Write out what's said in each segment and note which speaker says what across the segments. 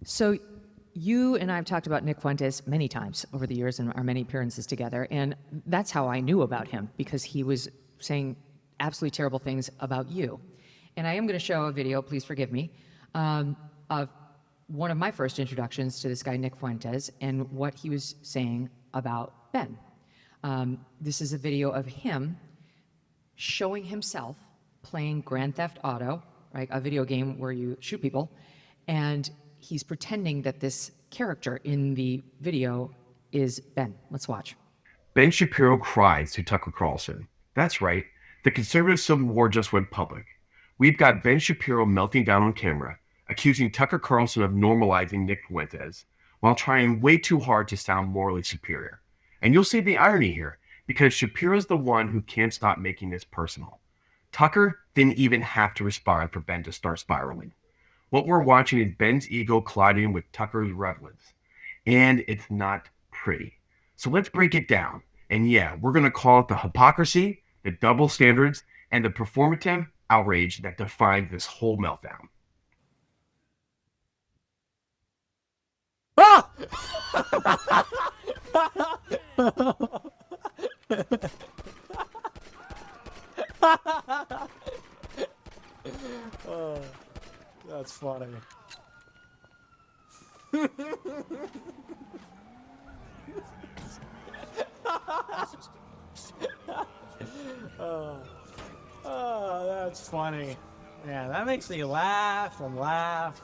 Speaker 1: So you and I have talked about Nick Fuentes many times over the years in our many appearances together, and that's how I knew about him, because he was saying absolutely terrible things about you. And I am going to show a video, please forgive me, of one of my first introductions to this guy, Nick Fuentes, and what he was saying about Ben. This is a video of him showing himself playing Grand Theft Auto, right, a video game where you shoot people, and he's pretending that this character in the video is Ben. Let's watch.
Speaker 2: Ben Shapiro cries to Tucker Carlson. That's right, the conservative civil war just went public. We've got Ben Shapiro melting down on camera, accusing Tucker Carlson of normalizing Nick Fuentes, while trying way too hard to sound morally superior. And you'll see the irony here, because Shapiro's the one who can't stop making this personal. Tucker didn't even have to respond for Ben to start spiraling. What we're watching is Ben's ego colliding with Tucker's relevance, and it's not pretty. So let's break it down. And yeah, we're going to call it the hypocrisy, the double standards, and the performative outrage that defines this whole meltdown.
Speaker 3: Ah! Oh, that's funny. Oh, that's funny. Yeah, that makes me laugh and laugh.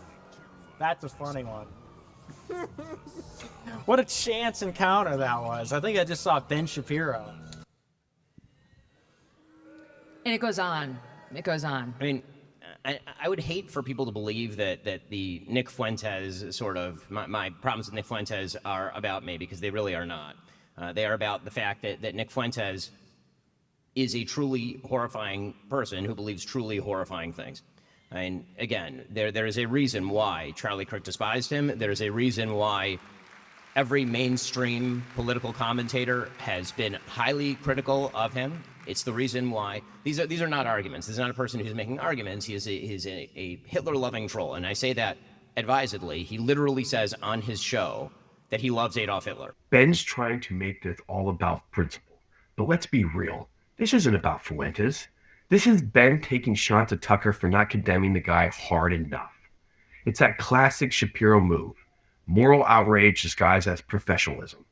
Speaker 3: That's a funny one. What a chance encounter that was. I think I just saw Ben Shapiro.
Speaker 1: And it goes on. It goes on.
Speaker 4: I mean, I would hate for people to believe that the Nick Fuentes sort of, my problems with Nick Fuentes are about me, because they really are not. They are about the fact that Nick Fuentes is a truly horrifying person who believes truly horrifying things. I mean, again, there is a reason why Charlie Kirk despised him. There is a reason why every mainstream political commentator has been highly critical of him. It's the reason why these are not arguments. This is not a person who's making arguments. He is a Hitler-loving troll, and I say that advisedly. He literally says on his show that he loves Adolf Hitler.
Speaker 2: Ben's trying to make this all about principle. But let's be real. This isn't about Fuentes. This is Ben taking shots at Tucker for not condemning the guy hard enough. It's that classic Shapiro move. Moral outrage disguised as professionalism.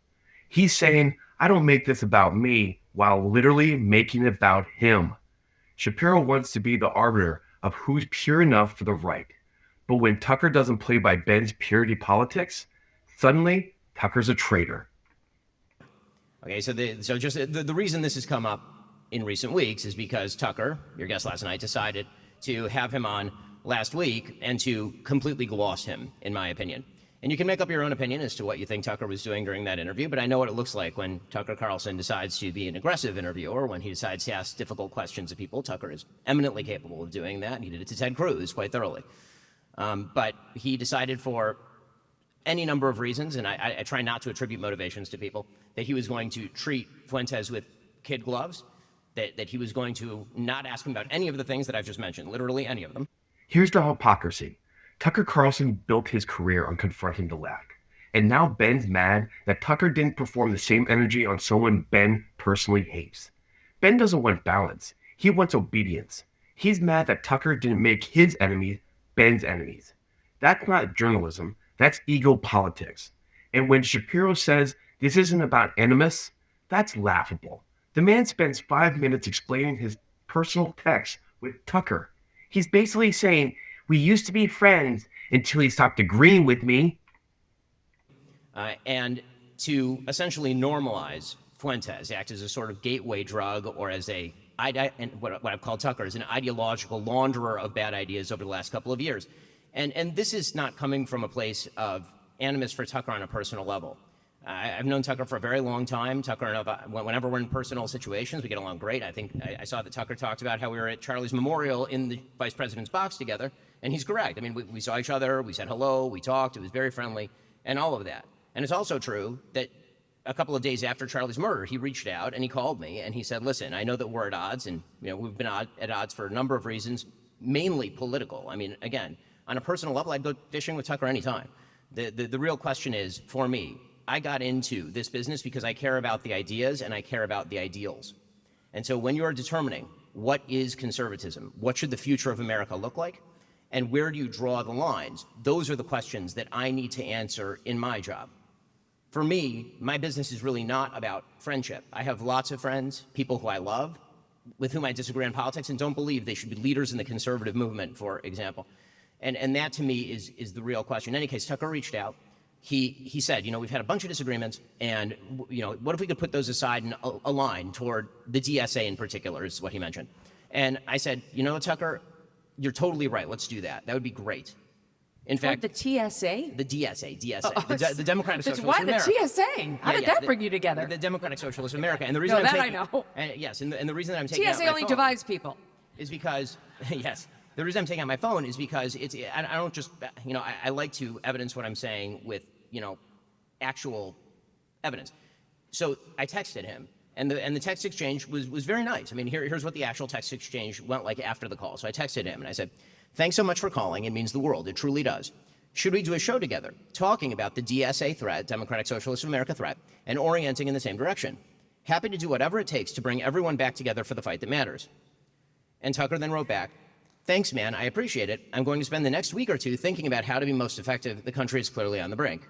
Speaker 2: He's saying, I don't make this about me, while literally making it about him. Shapiro wants to be the arbiter of who's pure enough for the right. But when Tucker doesn't play by Ben's purity politics, suddenly Tucker's a traitor.
Speaker 4: Okay, so the reason this has come up in recent weeks is because Tucker, your guest last night, decided to have him on last week and to completely gloss him, in my opinion. And you can make up your own opinion as to what you think Tucker was doing during that interview, but I know what it looks like when Tucker Carlson decides to be an aggressive interviewer, when he decides to ask difficult questions of people. Tucker is eminently capable of doing that. He did it to Ted Cruz quite thoroughly. But he decided, for any number of reasons, and I try not to attribute motivations to people, that he was going to treat Fuentes with kid gloves, that he was going to not ask him about any of the things that I've just mentioned, literally any of them.
Speaker 2: Here's the hypocrisy. Tucker Carlson built his career on confronting the left. And now Ben's mad that Tucker didn't perform the same energy on someone Ben personally hates. Ben doesn't want balance. He wants obedience. He's mad that Tucker didn't make his enemies Ben's enemies. That's not journalism. That's ego politics. And when Shapiro says this isn't about animus, that's laughable. The man spends 5 minutes explaining his personal text with Tucker. He's basically saying, we used to be friends until he stopped agreeing with me.
Speaker 4: And to essentially normalize Fuentes, act as a sort of gateway drug, or as what I've called Tucker, as an ideological launderer of bad ideas over the last couple of years. And this is not coming from a place of animus for Tucker on a personal level. I've known Tucker for a very long time. Tucker and I, whenever we're in personal situations, we get along great. I think I saw that Tucker talked about how we were at Charlie's memorial in the vice president's box together, and he's correct. I mean, we saw each other, we said hello, we talked, it was very friendly, and all of that. And it's also true that a couple of days after Charlie's murder, he reached out and he called me and he said, listen, I know that we're at odds, and we've been at odds for a number of reasons, mainly political. I mean, again, on a personal level, I'd go fishing with Tucker anytime. The real question is, for me, I got into this business because I care about the ideas and I care about the ideals. And so when you're determining what is conservatism, what should the future of America look like, and where do you draw the lines, those are the questions that I need to answer in my job. For me, my business is really not about friendship. I have lots of friends, people who I love, with whom I disagree on politics and don't believe they should be leaders in the conservative movement, for example. And that to me is the real question. In any case, Tucker reached out. He said, you know, we've had a bunch of disagreements, and you know, what if we could put those aside and align toward the DSA in particular, is what he mentioned. And I said, you know, Tucker, you're totally right. Let's do that. That would be great. In fact,
Speaker 1: the TSA?
Speaker 4: the DSA, the Democratic Socialists
Speaker 1: Why
Speaker 4: of
Speaker 1: the
Speaker 4: America.
Speaker 1: TSA? How did that bring you together?
Speaker 4: The Democratic Socialists of America. And the reason
Speaker 1: No,
Speaker 4: I'm
Speaker 1: that
Speaker 4: taking,
Speaker 1: I know.
Speaker 4: And yes, and the reason that I'm taking out
Speaker 1: TSA
Speaker 4: my
Speaker 1: only
Speaker 4: phone
Speaker 1: divides people.
Speaker 4: is because, yes, the reason I'm taking out my phone is because I don't just, you know, I like to evidence what I'm saying with, you know, actual evidence. So I texted him, and the text exchange was very nice. I mean, here's what the actual text exchange went like after the call. So I texted him, and I said, thanks so much for calling. It means the world. It truly does. Should we do a show together talking about the DSA threat, Democratic Socialists of America threat, and orienting in the same direction? Happy to do whatever it takes to bring everyone back together for the fight that matters. And Tucker then wrote back, thanks, man. I appreciate it. I'm going to spend the next week or two thinking about how to be most effective. The country is clearly on the brink.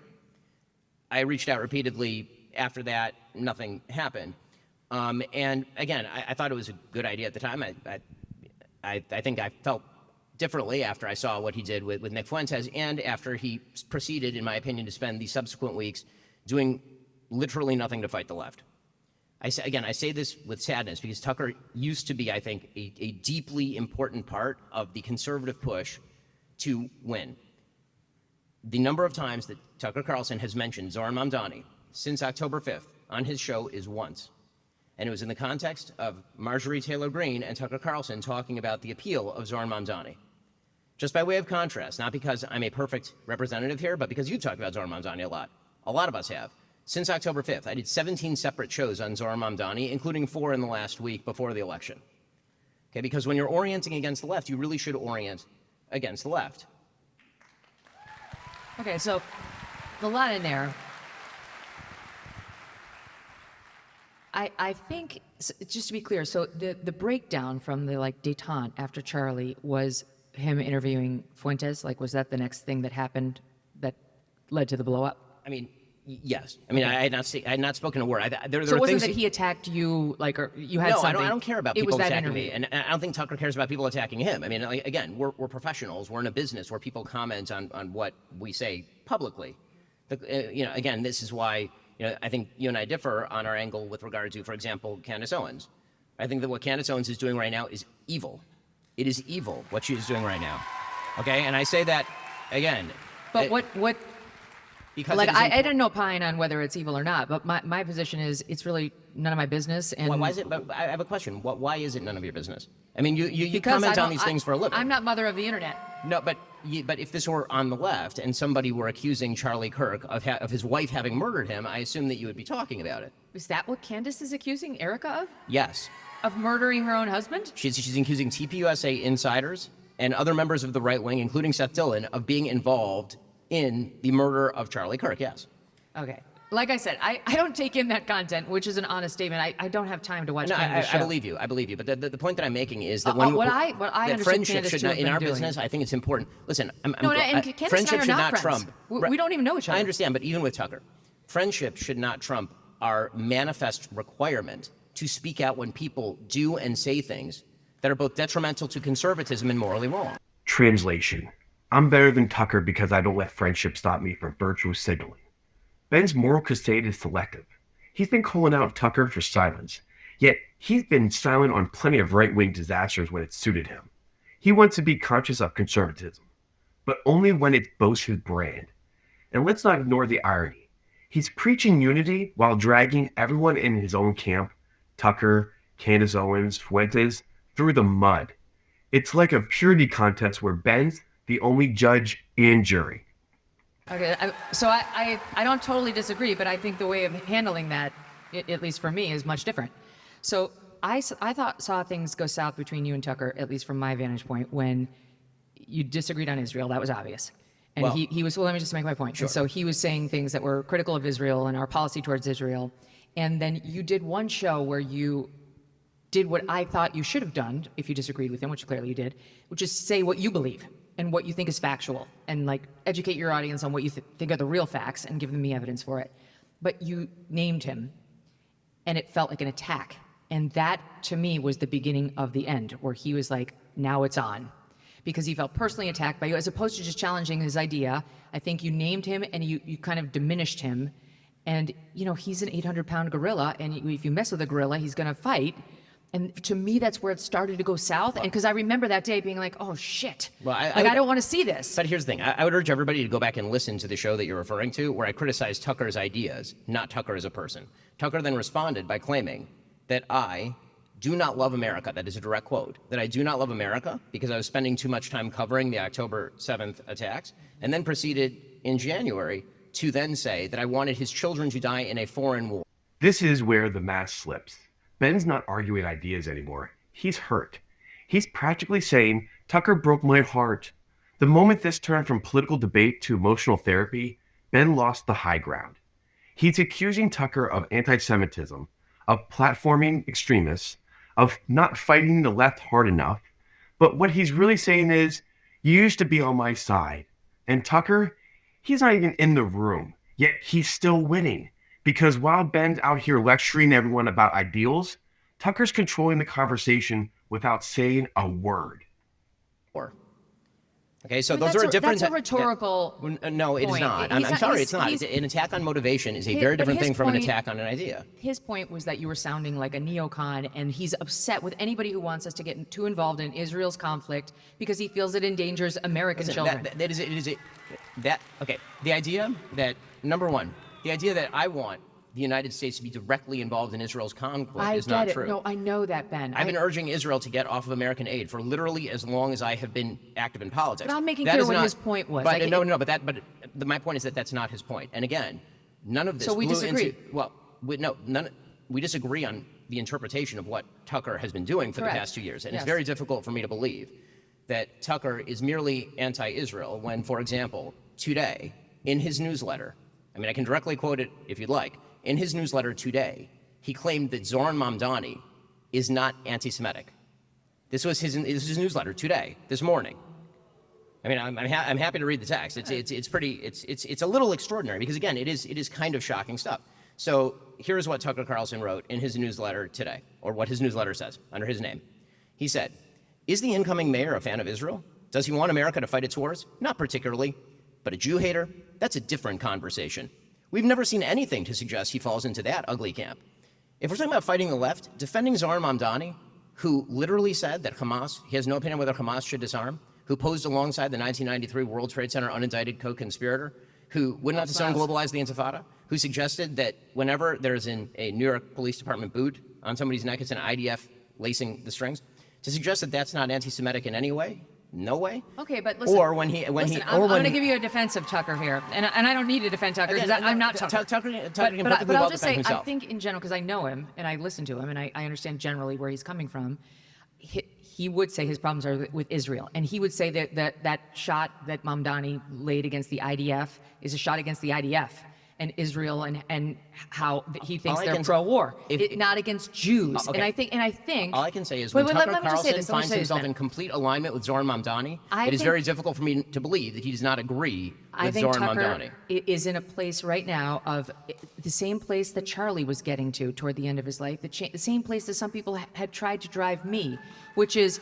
Speaker 4: I reached out repeatedly after that. Nothing happened. And again, I thought it was a good idea at the time. I think I felt differently after I saw what he did with Nick Fuentes, and after he proceeded, in my opinion, to spend the subsequent weeks doing literally nothing to fight the left. I say this with sadness because Tucker used to be, I think, a deeply important part of the conservative push to win. The number of times that Tucker Carlson has mentioned Zohran Mamdani since October 5th on his show is once. And it was in the context of Marjorie Taylor Greene and Tucker Carlson talking about the appeal of Zohran Mamdani. Just by way of contrast, not because I'm a perfect representative here, but because you talked about Zohran Mamdani a lot. A lot of us have. Since October 5th, I did 17 separate shows on Zohran Mamdani, including 4 in the last week before the election. Okay, because when you're orienting against the left, you really should orient against the left.
Speaker 1: Okay, so a lot in there. I think, just to be clear, so the breakdown from the detente after Charlie was him interviewing Fuentes. Was that the next thing that happened that led to the blow up?
Speaker 4: I mean, yes. I mean, I had not spoken a word. There
Speaker 1: So it
Speaker 4: were
Speaker 1: wasn't
Speaker 4: things
Speaker 1: that he attacked you, or you had
Speaker 4: no,
Speaker 1: something?
Speaker 4: I don't care about
Speaker 1: it
Speaker 4: people
Speaker 1: was that
Speaker 4: attacking
Speaker 1: interview.
Speaker 4: me, and I don't think Tucker cares about people attacking him. I mean, again, we're professionals. We're in a business where people comment on what we say publicly. Again, this is why I think you and I differ on our angle with regard to, for example, Candace Owens. I think that what Candace Owens is doing right now is evil. It is evil what she is doing right now. Okay, and I say that again.
Speaker 1: But what?
Speaker 4: Because
Speaker 1: I didn't opine on whether it's evil or not, but my position is it's really none of my business. And
Speaker 4: why is it? But I have a question. Why is it none of your business? I mean, you
Speaker 1: because
Speaker 4: comment
Speaker 1: I
Speaker 4: on
Speaker 1: don't-
Speaker 4: these things for a living.
Speaker 1: I'm not mother of the internet.
Speaker 4: No, but if this were on the left and somebody were accusing Charlie Kirk of his wife having murdered him, I assume that you would be talking about it.
Speaker 1: Is that what Candace is accusing Erica of?
Speaker 4: Yes.
Speaker 1: Of murdering her own husband?
Speaker 4: She's accusing TPUSA insiders and other members of the right wing, including Seth Dillon, of being involved in the murder of Charlie Kirk, yes.
Speaker 1: Okay. Like I said, I don't take in that content, which is an honest statement. I don't have time to watch
Speaker 4: No,
Speaker 1: Candace's
Speaker 4: I
Speaker 1: show.
Speaker 4: believe you. I believe you. But the point that I'm making is that
Speaker 1: what I
Speaker 4: that
Speaker 1: understood
Speaker 4: friendship
Speaker 1: Candace
Speaker 4: should
Speaker 1: to
Speaker 4: not,
Speaker 1: have
Speaker 4: in
Speaker 1: been
Speaker 4: our
Speaker 1: doing.
Speaker 4: business, I think it's important. Listen,
Speaker 1: No, and Candace
Speaker 4: friendship
Speaker 1: and I are
Speaker 4: should
Speaker 1: not
Speaker 4: not
Speaker 1: friends.
Speaker 4: trump.
Speaker 1: We don't even know each other.
Speaker 4: I understand, but even with Tucker, friendship should not trump our manifest requirement to speak out when people do and say things that are both detrimental to conservatism and morally wrong.
Speaker 2: Translation. I'm better than Tucker because I don't let friendship stop me from virtuous signaling. Ben's moral crusade is selective. He's been calling out Tucker for silence, yet he's been silent on plenty of right-wing disasters when it suited him. He wants to be conscious of conservatism, but only when it boasts his brand. And let's not ignore the irony. He's preaching unity while dragging everyone in his own camp, Tucker, Candace Owens, Fuentes, through the mud. It's like a purity contest where Ben's the only judge and jury.
Speaker 1: Okay, so I don't totally disagree, but I think the way of handling that, at least for me, is much different. So I saw things go south between you and Tucker, at least from my vantage point, when you disagreed on Israel. That was obvious. And
Speaker 4: Well-
Speaker 1: he was, well, let me just make my point. And so he was saying things that were critical of Israel and our policy towards Israel. And then you did one show where you did what I thought you should have done if you disagreed with him, which clearly you did, which is say what you believe and what you think is factual and like educate your audience on what you think are the real facts and give them the evidence for it. But you named him and it felt like an attack. And that to me was the beginning of the end, where he was like, now it's on. Because he felt personally attacked by you, as opposed to just challenging his idea. I think you named him and you kind of diminished him. And, you know, he's an 800-pound gorilla, and if you mess with a gorilla, he's going to fight. And to me, that's where it started to go south. And because I remember that day being like, oh, shit.
Speaker 4: Well,
Speaker 1: I don't want to see this.
Speaker 4: But here's the thing. I would urge everybody to go back and listen to the show that you're referring to, where I criticized Tucker's ideas, not Tucker as a person. Tucker then responded by claiming that I do not love America. That is a direct quote. That I do not love America because I was spending too much time covering the October 7th attacks, and then proceeded in January to then say that I wanted his children to die in a foreign war.
Speaker 2: This is where the mask slips. Ben's not arguing ideas anymore. He's hurt. He's practically saying, Tucker broke my heart. The moment this turned from political debate to emotional therapy, Ben lost the high ground. He's accusing Tucker of anti-Semitism, of platforming extremists, of not fighting the left hard enough. But what he's really saying is, you used to be on my side. And Tucker, he's not even in the room, yet he's still winning. Because while Ben's out here lecturing everyone about ideals, Tucker's controlling the conversation without saying a word.
Speaker 4: Okay, so
Speaker 1: But
Speaker 4: those are a different.
Speaker 1: That's a rhetorical.
Speaker 4: No, it is
Speaker 1: point.
Speaker 4: not.
Speaker 1: He's
Speaker 4: I'm sorry, it's not.
Speaker 1: he's-
Speaker 4: An attack on motivation is a
Speaker 1: His-
Speaker 4: very
Speaker 1: but
Speaker 4: different
Speaker 1: his
Speaker 4: thing from an
Speaker 1: point-
Speaker 4: attack on an idea.
Speaker 1: His point was that you were sounding like a neocon, and he's upset with anybody who wants us to get too involved in Israel's conflict because he feels it endangers American
Speaker 4: Listen,
Speaker 1: children.
Speaker 4: Okay, the idea that, number one, the idea that I want the United States to be directly involved in Israel's conflict
Speaker 1: I
Speaker 4: is
Speaker 1: get
Speaker 4: not
Speaker 1: it.
Speaker 4: true.
Speaker 1: No, I know that, Ben.
Speaker 4: I've been urging Israel to get off of American aid for literally as long as I have been active in politics.
Speaker 1: But I'm making
Speaker 4: That
Speaker 1: clear
Speaker 4: is
Speaker 1: what
Speaker 4: not-
Speaker 1: his point was.
Speaker 4: But
Speaker 1: Like,
Speaker 4: my point is that that's not his point. And again, none of this.
Speaker 1: So we
Speaker 4: blew
Speaker 1: disagree.
Speaker 4: Into, well, we disagree on the interpretation of what Tucker has been doing for
Speaker 1: Correct.
Speaker 4: the past 2 years, and
Speaker 1: Yes.
Speaker 4: it's very difficult for me to believe that Tucker is merely anti-Israel when, for example, today in his newsletter, I mean, I can directly quote it if you'd like. In his newsletter today, he claimed that Zoran Mamdani is not anti-Semitic. This was his newsletter today, this morning. I mean, I'm happy to read the text. It's a little extraordinary because again, it is kind of shocking stuff. So here's what Tucker Carlson wrote in his newsletter today, or what his newsletter says under his name. He said, "Is the incoming mayor a fan of Israel? Does he want America to fight its wars? Not particularly. But a Jew hater? That's a different conversation. We've never seen anything to suggest he falls into that ugly camp. If we're talking about fighting the left, defending Zoran Mamdani, who literally said that he has no opinion whether Hamas should disarm, who posed alongside the 1993 World Trade Center unindicted co-conspirator, who would not disarm globalize the Intifada, who suggested that whenever there's a New York Police Department boot on somebody's neck, it's an IDF lacing the strings, to suggest that that's not anti-Semitic in any way? No way.
Speaker 1: Okay, but listen.
Speaker 4: Or
Speaker 1: I'm going to give you a defense of Tucker here, and I don't need to defend Tucker because I'm not Tucker.
Speaker 4: Tucker can
Speaker 1: But
Speaker 4: perfectly
Speaker 1: I'll
Speaker 4: well
Speaker 1: just
Speaker 4: defend
Speaker 1: say,
Speaker 4: himself.
Speaker 1: I think in general, because I know him and I listen to him and I understand generally where he's coming from, he would say his problems are with Israel. And he would say that shot that Mamdani laid against the IDF is a shot against the IDF and Israel and how he thinks they're pro-war, not against Jews.
Speaker 4: Okay.
Speaker 1: And I think
Speaker 4: all I can say is
Speaker 1: Wait,
Speaker 4: when
Speaker 1: let
Speaker 4: Tucker
Speaker 1: me just say
Speaker 4: Carlson
Speaker 1: this, let me
Speaker 4: finds
Speaker 1: say this,
Speaker 4: himself
Speaker 1: Ben.
Speaker 4: in complete alignment with Zoran Mamdani,
Speaker 1: I
Speaker 4: it is
Speaker 1: think-
Speaker 4: very difficult for me to believe that he does not agree
Speaker 1: I
Speaker 4: with
Speaker 1: think
Speaker 4: Zoran
Speaker 1: Tucker
Speaker 4: Mamdani.
Speaker 1: is in a place right now of the same place that Charlie was getting to toward the end of his life, the same place that some people had tried to drive me, which is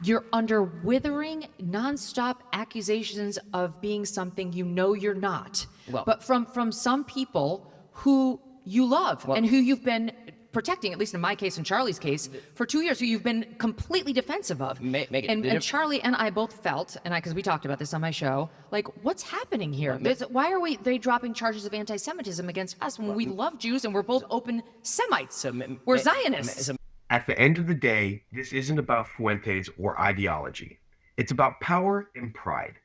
Speaker 1: you're under withering, nonstop accusations of being something you know you're not.
Speaker 4: Well-
Speaker 1: But from some people who you love and who you've been protecting, at least in my case and Charlie's case, for 2 years, who you've been completely defensive of. And Charlie and I both felt, and because we talked about this on my show, like, what's happening here? Why are they dropping charges of anti-Semitism against us when we love Jews and we're both open Semites? We're Zionists.
Speaker 2: At the end of the day, this isn't about Fuentes or ideology. It's about power and pride.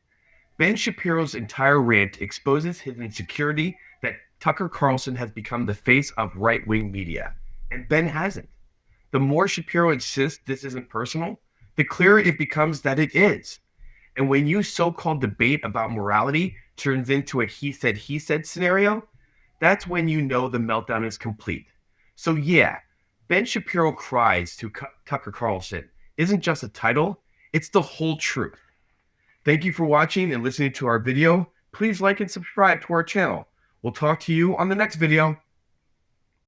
Speaker 2: Ben Shapiro's entire rant exposes his insecurity that Tucker Carlson has become the face of right-wing media, and Ben hasn't. The more Shapiro insists this isn't personal, the clearer it becomes that it is. And when you so-called debate about morality turns into a he said scenario, that's when you know the meltdown is complete. So yeah, Ben Shapiro cries to Tucker Carlson isn't just a title, it's the whole truth. Thank you for watching and listening to our video. Please like and subscribe to our channel. We'll talk to you on the next video.